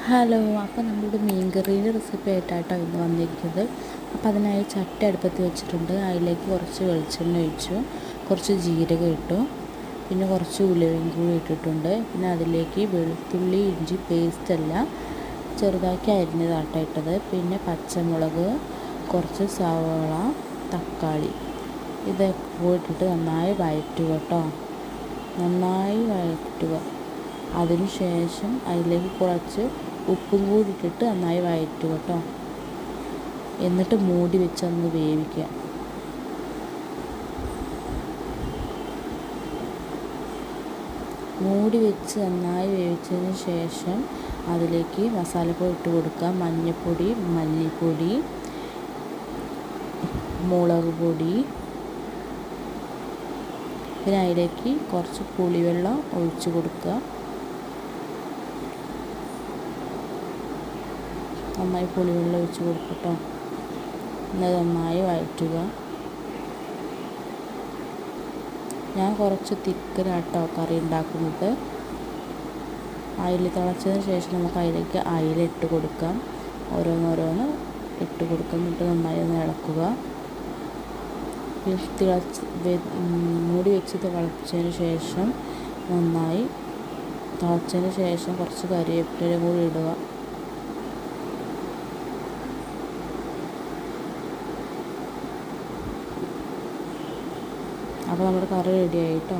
Hello, അപ്പോൾ നമ്മളുടെ മീൻകറീൻ്റെ recipe ആയിട്ടാട്ടോ ഇന്ന് വന്നിരിക്കുന്നത്. അപ്പോൾ അതിനായി ചട്ടി അടുപ്പത്ത് വെച്ചിട്ടുണ്ട്. അതിലേക്ക് കുറച്ച് വെളിച്ചെണ്ണ ഒഴിച്ചു, കുറച്ച് ജീരകം ഇട്ടു, പിന്നെ കുറച്ച് ഉലുവയും കൂടി ഇട്ടിട്ടുണ്ട്. പിന്നെ അതിലേക്ക് വെളുത്തുള്ളി ഇഞ്ചി പേസ്റ്റെല്ലാം ചെറുതാക്കി അരിഞ്ഞതാട്ടോ ഇട്ടത്. പിന്നെ പച്ചമുളക്, കുറച്ച് സവാള, തക്കാളി ഇതൊക്കെ ഇട്ടിട്ട് നന്നായി വഴറ്റുക കേട്ടോ. നന്നായി വഴറ്റുക. അതിനുശേഷം അതിലേക്ക് കുറച്ച് ഉപ്പും കൂടി ഇട്ടിട്ട് നന്നായി വഴറ്റുക കേട്ടോ. എന്നിട്ട് മൂടി വെച്ച് ഒന്ന് വേവിക്കുക. മൂടി വെച്ച് നന്നായി വേവിച്ചതിന് ശേഷം അതിലേക്ക് മസാലപ്പൊടി ഇട്ട് കൊടുക്കുക. മഞ്ഞൾപ്പൊടി, മല്ലിപ്പൊടി, മുളക് പൊടി, പിന്നെ അതിലേക്ക് കുറച്ച് പുളിവെള്ളം ഒഴിച്ച് കൊടുക്കുക. നന്നായി പുളിവെള്ളം ഒഴിച്ച് കൊടുക്കട്ടോ. പിന്നെ നന്നായി വഴറ്റുക. ഞാൻ കുറച്ച് തിക്കനാട്ടോ കറി ഉണ്ടാക്കുന്നത്. അയില തിളച്ചതിന് ശേഷം നമുക്ക് അതിലേക്ക് അയില ഇട്ട് കൊടുക്കാം. ഓരോന്നോരോന്ന് ഇട്ട് കൊടുക്കാം. എന്നിട്ട് നന്നായി ഒന്ന് ഇളക്കുക. മൂടി വെച്ച് തിളച്ചതിന് ശേഷം നന്നായി തിളച്ചതിന് ശേഷം കുറച്ച് കറിവേപ്പില കൂടി ഇടുക. അപ്പോൾ നമ്മുടെ കറി റെഡി ആയിട്ടോ.